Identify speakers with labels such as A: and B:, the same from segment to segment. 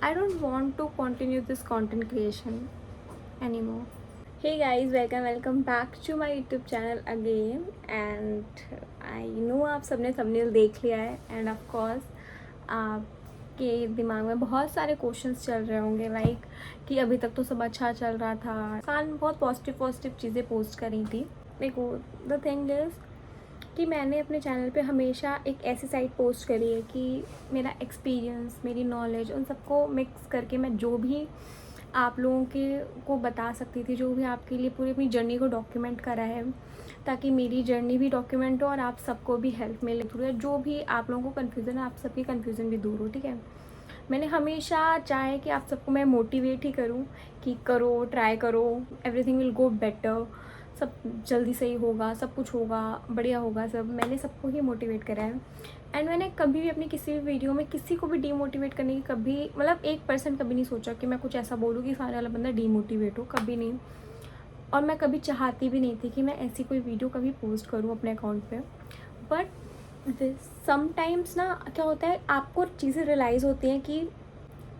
A: I don't want to continue this content creation anymore. Hey guys, welcome back to my YouTube channel again. And I know आप सबने thumbnail देख लिया है and of course आपके दिमाग में बहुत सारे क्वेश्चंस चल रहे होंगे लाइक कि अभी तक तो सब अच्छा चल रहा था, इंसान बहुत पॉजिटिव चीज़ें पोस्ट करी थी। देखो, द थिंग इज़ कि मैंने अपने चैनल पे हमेशा एक ऐसी साइट पोस्ट करी है कि मेरा एक्सपीरियंस, मेरी नॉलेज, उन सबको मिक्स करके मैं जो भी आप लोगों के को बता सकती थी, जो भी आपके लिए पूरी अपनी जर्नी को डॉक्यूमेंट करा है, ताकि मेरी जर्नी भी डॉक्यूमेंट हो और आप सबको भी हेल्प मिले थ्रू, जो भी आप लोगों को कन्फ्यूज़न है आप सबकी कन्फ्यूज़न भी दूर हो। ठीक है, मैंने हमेशा चाहे कि आप सबको मैं मोटिवेट ही करूँ कि करो, ट्राई करो, एवरीथिंग विल गो बेटर, सब जल्दी सही होगा, सब कुछ होगा, बढ़िया होगा सब। मैंने सबको ही मोटिवेट करा है एंड मैंने कभी भी अपनी किसी भी वीडियो में किसी को भी डीमोटिवेट करने की कभी मतलब 1% कभी नहीं सोचा कि मैं कुछ ऐसा बोलूँ कि सामने वाला बंदा डीमोटिवेट हो, कभी नहीं। और मैं कभी चाहती भी नहीं थी कि मैं ऐसी कोई वीडियो कभी पोस्ट करूँ अपने अकाउंट पे। बट समटाइम्स ना क्या होता है, आपको चीज़ें रियलाइज़ होती हैं कि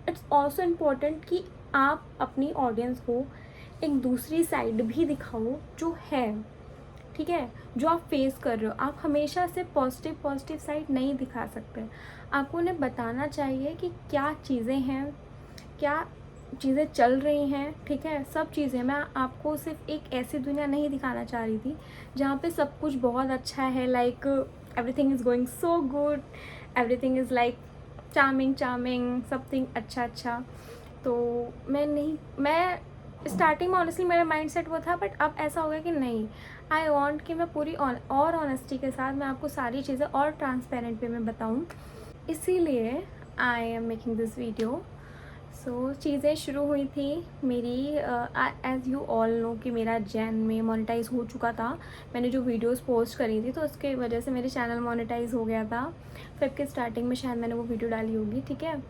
A: इट्स ऑल्सो इम्पॉर्टेंट कि आप अपनी ऑडियंस को एक दूसरी साइड भी दिखाओ जो है, ठीक है, जो आप फेस कर रहे हो। आप हमेशा से पॉजिटिव साइड नहीं दिखा सकते, आपको उन्हें बताना चाहिए कि क्या चीज़ें हैं, क्या चीज़ें चल रही हैं। ठीक है, सब चीज़ें, मैं आपको सिर्फ एक ऐसी दुनिया नहीं दिखाना चाह रही थी जहाँ पे सब कुछ बहुत अच्छा है, like everything is going so good, everything is like charming something अच्छा। तो मैं स्टार्टिंग में ऑनेस्टली मेरा माइंड सेट वो था, बट अब ऐसा हो गया कि नहीं, आई वॉन्ट कि मैं पूरी और ऑनेस्टी के साथ मैं आपको सारी चीज़ें और ट्रांसपेरेंट वे में बताऊँ, इसीलिए I am making this video. So चीज़ें शुरू हुई थी मेरी, एज़ यू ऑल नो कि मेरा जैन में मोनेटाइज हो चुका था। मैंने जो वीडियोस पोस्ट करी थी तो उसके वजह से मेरे चैनल मोनेटाइज हो गया था। फेब के स्टार्टिंग में शायद मैंने वो वीडियो डाली होगी, ठीक है।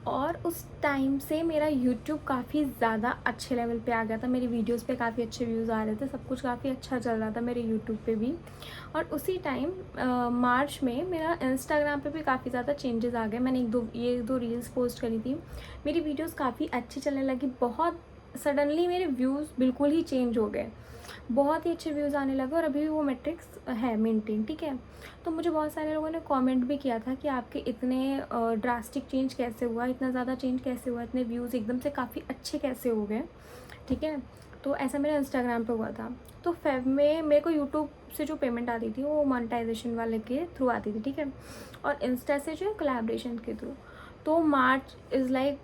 A: और उस टाइम से मेरा यूट्यूब काफ़ी ज़्यादा अच्छे लेवल पे आ गया था, मेरी वीडियोस पे काफ़ी अच्छे व्यूज़ आ रहे थे, सब कुछ काफ़ी अच्छा चल रहा था मेरे यूट्यूब पे भी। और उसी टाइम मार्च में मेरा इंस्टाग्राम पे भी काफ़ी ज़्यादा चेंजेस आ गए। मैंने एक दो रील्स पोस्ट करी थी, मेरी वीडियोस काफ़ी अच्छी चलने लगी। बहुत सडनली मेरे व्यूज़ बिल्कुल ही चेंज हो गए, बहुत ही अच्छे व्यूज़ आने लगे और अभी भी वो मैट्रिक्स है मेंटेन, ठीक है। तो मुझे बहुत सारे लोगों ने कमेंट भी किया था कि आपके इतने ड्रास्टिक चेंज कैसे हुआ, इतना ज़्यादा चेंज कैसे हुआ, इतने व्यूज़ एकदम से काफ़ी अच्छे कैसे हो गए, ठीक है। तो ऐसा मेरा इंस्टाग्राम पे हुआ था। तो फेब में मेरे को यूट्यूब से जो पेमेंट आती थी वो मोनेटाइजेशन वाले के थ्रू आती थी, ठीक है, और इंस्टा से जो है कोलैबोरेशन के थ्रू। तो मार्च इज़ लाइक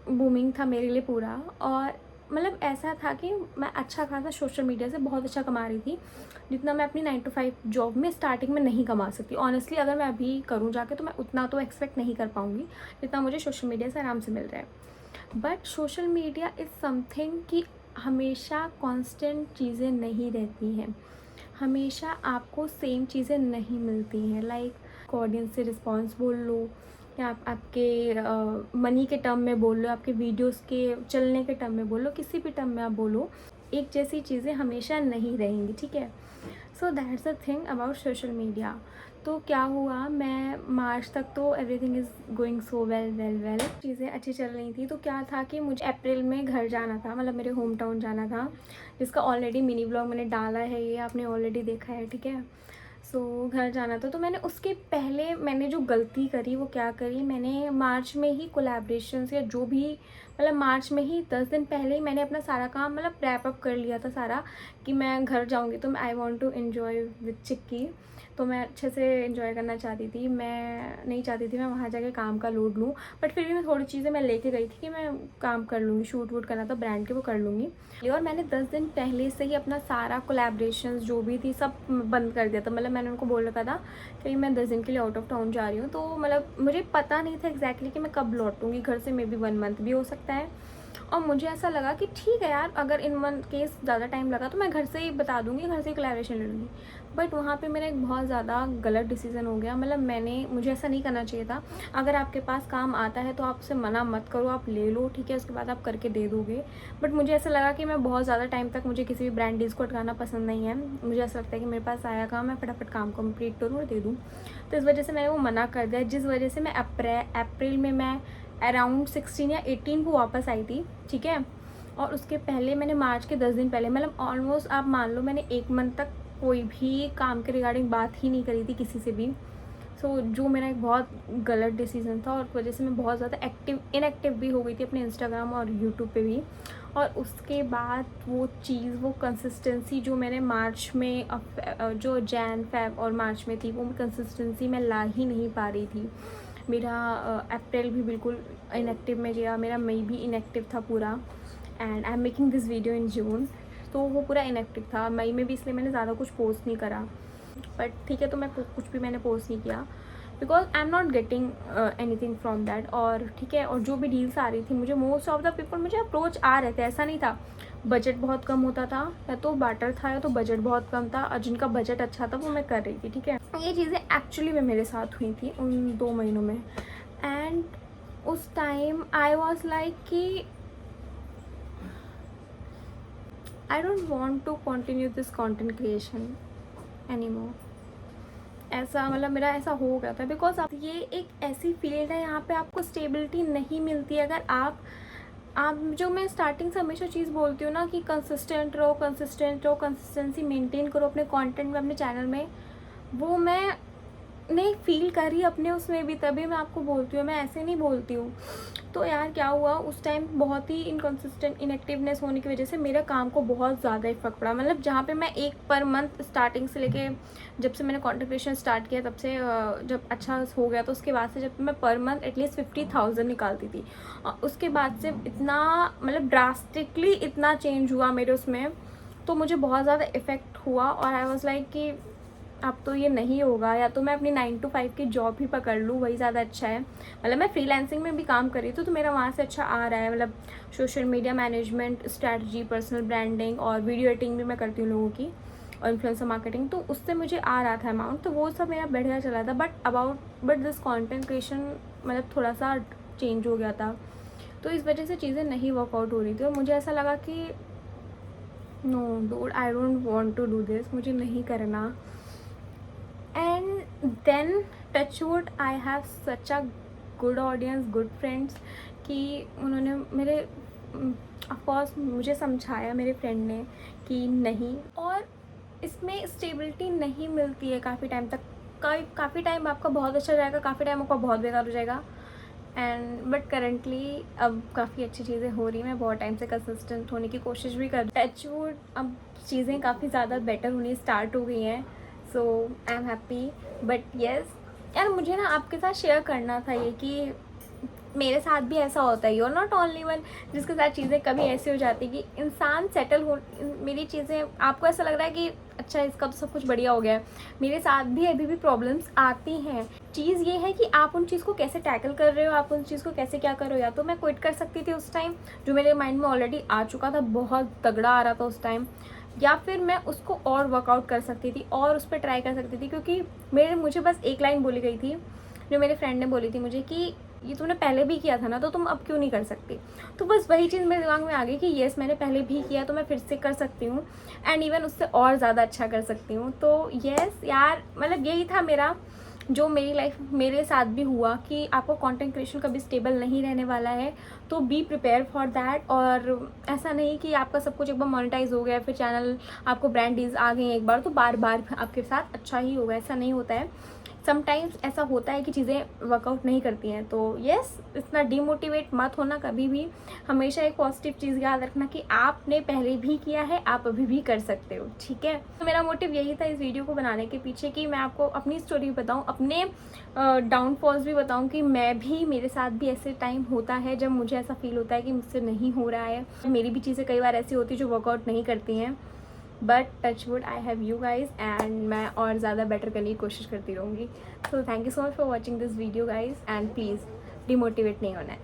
A: बूमिंग था मेरे लिए पूरा। और मतलब ऐसा था कि मैं अच्छा खासा सोशल मीडिया से बहुत अच्छा कमा रही थी, जितना मैं अपनी 9 to 5 जॉब में स्टार्टिंग में नहीं कमा सकती। ऑनेस्टली अगर मैं अभी करूँ जाके तो मैं उतना तो एक्सपेक्ट नहीं कर पाऊँगी जितना मुझे सोशल मीडिया से आराम से मिल रहा है। But social media is something कि हमेशा कांस्टेंट चीज़ें नहीं रहती हैं, हमेशा आपको सेम चीज़ें नहीं मिलती हैं। लाइक ऑडियंस से रिस्पॉन्स बोल लो, या आपके मनी के टर्म में बोल लो, आपके वीडियोस के चलने के टर्म में बोल लो, किसी भी टर्म में आप बोलो, एक जैसी चीज़ें हमेशा नहीं रहेंगी, ठीक है। So that's the thing about social media. तो क्या हुआ, मैं मार्च तक तो everything is going so well, चीज़ें अच्छी चल रही थी। तो क्या था कि मुझे अप्रैल में घर जाना था, मतलब मेरे होम टाउन जाना था, जिसका ऑलरेडी मिनी ब्लॉग मैंने डाला है, ये आपने ऑलरेडी देखा है, ठीक है। सो घर जाना था। तो मैंने उसके पहले मैंने जो गलती करी वो क्या करी, मैंने मार्च में ही कोलैबोरेशंस या जो भी, मतलब मार्च में ही 10 दिन पहले ही मैंने अपना सारा काम मतलब रैप अप कर लिया था सारा, कि मैं घर जाऊंगी तो I want to enjoy with Chikki. तो मैं अच्छे से एंजॉय करना चाहती थी, मैं नहीं चाहती थी मैं वहाँ जाके काम का लोड लूँ। बट फिर भी मैं थोड़ी चीज़ें मैं लेके गई थी कि मैं काम कर लूँगी, शूट वूट करना था ब्रांड के वो कर लूँगी। और मैंने 10 दिन पहले से ही अपना सारा कोलैबोरेशंस जो भी थी सब बंद कर दिया था। मतलब मैंने उनको बोल रखा था कि मैं 10 दिन के लिए आउट ऑफ टाउन जा रही हूँ। तो मतलब मुझे पता नहीं था एग्जैक्टली कि मैं कब लौटूंगी घर से, मे बी 1 मंथ भी हो सकता है। और मुझे ऐसा लगा कि ठीक है यार, अगर इन मंथ केस ज़्यादा टाइम लगा तो मैं घर से ही बता दूंगी, घर से ही कोलैबोरेशन ले लूँगी। बट वहाँ पे मेरा एक बहुत ज़्यादा गलत डिसीज़न हो गया। मतलब मुझे ऐसा नहीं करना चाहिए था। अगर आपके पास काम आता है तो आप उसे मना मत करो, आप ले लो, ठीक है, उसके बाद आप करके दे दोगे। बट मुझे ऐसा लगा कि मैं बहुत ज़्यादा टाइम तक मुझे किसी भी ब्रांड डील्स को अटकाना पसंद नहीं है। मुझे ऐसा लगता है कि मेरे पास आया काम, मैं फटाफट काम कंप्लीट करूँ और दे दूँ। तो इस वजह से मैंने वो मना कर दिया, जिस वजह से मैं अप्रैल में मैं अराउंड 16 या 18 को वापस आई थी, ठीक है। और उसके पहले मैंने मार्च के 10 दिन पहले, मतलब ऑलमोस्ट आप मान लो मैंने 1 मंथ तक कोई भी काम के रिगार्डिंग बात ही नहीं करी थी किसी से भी। सो जो मेरा एक बहुत गलत डिसीज़न था और वजह से मैं बहुत ज़्यादा इनएक्टिव भी हो गई थी अपने इंस्टाग्राम और यूट्यूब पे भी। और उसके बाद वो चीज़, वो कंसिस्टेंसी जो मैंने मार्च में जो जैन फेब और मार्च में थी, वो कंसिस्टेंसी मैं ला ही नहीं पा रही थी। मेरा अप्रैल भी बिल्कुल इनएक्टिव में गया, मेरा मई भी इनएक्टिव था पूरा। And I am making this video in June, तो वो पूरा इनएक्टिव था। मई में भी इसलिए मैंने ज़्यादा कुछ पोस्ट नहीं करा, बट ठीक है, तो मैं कुछ भी मैंने पोस्ट नहीं किया because I am not getting anything from that. और ठीक है, और जो भी डील्स आ रही थी, मुझे मोस्ट ऑफ द पीपल मुझे अप्रोच आ रहे थे, ऐसा नहीं था। बजट बहुत कम होता था, या तो बार्टर था या तो बजट बहुत कम था, और जिनका बजट अच्छा था वो मैं कर रही थी, ठीक है। ये चीज़ें एक्चुअली में मेरे साथ हुई थी उन 2 महीनों में। एंड उस टाइम आई वॉज लाइक कि I don't want to continue this content creation any more. ऐसा मतलब मेरा ऐसा हो गया था बिकॉज अब ये एक ऐसी फील्ड है यहाँ पे आपको स्टेबिलिटी नहीं मिलती। अगर आप जो मैं स्टार्टिंग से हमेशा चीज़ बोलती हूँ ना कि कंसिस्टेंट रहो, कंसिस्टेंसी मेंटेन करो अपने कंटेंट में, अपने चैनल में, वो मैं नहीं फील करी अपने उसमें भी, तभी मैं आपको बोलती हूँ, मैं ऐसे नहीं बोलती हूँ। तो यार क्या हुआ उस टाइम, बहुत ही इनकंसिस्टेंट इनएक्टिवनेस होने की वजह से मेरे काम को बहुत ज़्यादा इफेक्ट पड़ा। मतलब जहाँ पे मैं एक पर मंथ स्टार्टिंग से लेके जब से मैंने कंटेंट क्रिएशन स्टार्ट किया तब से जब अच्छा हो गया, तो उसके बाद से जब मैं पर मंथ एटलीस्ट 50,000 निकालती थी, उसके बाद से इतना मतलब ड्रास्टिकली इतना चेंज हुआ मेरे उसमें, तो मुझे बहुत ज़्यादा इफेक्ट हुआ। और आई वॉज लाइक कि अब तो ये नहीं होगा, या तो मैं अपनी 9 to 5 की जॉब ही पकड़ लूँ, वही ज़्यादा अच्छा है। मतलब मैं फ्रीलांसिंग में भी काम कर रही थी, तो मेरा वहाँ से अच्छा आ रहा है, मतलब social media management, strategy, personal branding और वीडियो एडिटिंग भी मैं करती हूँ लोगों की, और इन्फ्लुएंसर मार्केटिंग, तो उससे मुझे आ रहा था अमाउंट, तो वो सब मेरा बढ़िया चला था। बट दिस कॉन्टेंट क्रिएशन मतलब थोड़ा सा चेंज हो गया था, तो इस वजह से चीज़ें नहीं वर्कआउट हो रही थी। और मुझे ऐसा लगा कि no dude, I don't want to do this, मुझे नहीं करना। And then touchwood I have such a good audience, good friends, कि उन्होंने मेरे ऑफकोर्स मुझे समझाया मेरे फ्रेंड ने कि नहीं, और इसमें स्टेबिलिटी नहीं मिलती है काफ़ी टाइम तक। काफ़ी टाइम आपका बहुत अच्छा जाएगा, काफ़ी टाइम आपका बहुत बेकार हो जाएगा। एंड बट करेंटली अब काफ़ी अच्छी चीज़ें हो रही हैं, मैं बहुत टाइम से कंसिस्टेंट होने की कोशिश भी कर, टचवुड अब चीज़ें काफ़ी ज़्यादा बेटर होनी स्टार्ट हो गई हैं, so I am happy. But yes यार, मुझे ना आपके साथ शेयर करना था ये कि मेरे साथ भी ऐसा होता है, और नॉट ओनली वन जिसके साथ चीज़ें कभी ऐसी हो जाती कि इंसान सेटल हो, मेरी चीज़ें आपको ऐसा लग रहा है कि अच्छा इसका तो सब कुछ बढ़िया हो गया है, मेरे साथ भी अभी भी प्रॉब्लम्स आती हैं। चीज़ ये है कि आप उन चीज़ को कैसे टैकल कर रहे हो, आप उन चीज़ को कैसे क्या कर रहे हो। या तो मैं क्विट कर सकती थी उस टाइम, जो मेरे माइंड में ऑलरेडी आ चुका था, बहुत तगड़ा आ रहा था उस टाइम, या फिर मैं उसको और वर्कआउट कर सकती थी और उस पर ट्राई कर सकती थी। क्योंकि मुझे बस एक लाइन बोली गई थी, जो मेरे फ्रेंड ने बोली थी मुझे कि ये तुमने पहले भी किया था ना, तो तुम अब क्यों नहीं कर सकती। तो बस वही चीज़ मेरे दिमाग में आ गई कि येस मैंने पहले भी किया, तो मैं फिर से कर सकती हूँ, एंड इवन उससे और ज़्यादा अच्छा कर सकती हूँ। तो येस यार, मतलब यही था मेरा, जो मेरी लाइफ मेरे साथ भी हुआ कि आपको कंटेंट क्रिएशन कभी स्टेबल नहीं रहने वाला है, तो बी प्रिपेयर फॉर दैट। और ऐसा नहीं कि आपका सब कुछ एक बार मोनेटाइज हो गया, फिर चैनल आपको ब्रांड डील्स आ गई एक बार तो बार बार आपके साथ अच्छा ही होगा, ऐसा नहीं होता है। समटाइम्स ऐसा होता है कि चीज़ें वर्कआउट नहीं करती हैं, तो येस इतना डीमोटिवेट मत होना कभी भी। हमेशा एक पॉजिटिव चीज़ याद रखना कि आपने पहले भी किया है, आप अभी भी कर सकते हो, ठीक है। तो मेरा मोटिव यही था इस वीडियो को बनाने के पीछे, कि मैं आपको अपनी स्टोरी बताऊं, अपने डाउनफॉल्स भी बताऊं, कि मेरे साथ भी ऐसे टाइम होता है जब मुझे ऐसा फील होता है कि मुझसे नहीं हो रहा है। मेरी भी चीज़ें कई बार ऐसी होती है जो वर्कआउट नहीं करती हैं, but touchwood I have you guys, and मैं और ज़्यादा बेटर करने की कोशिश करती रहूँगी। तो thank you so much for watching this video guys, and please demotivate नहीं होना है।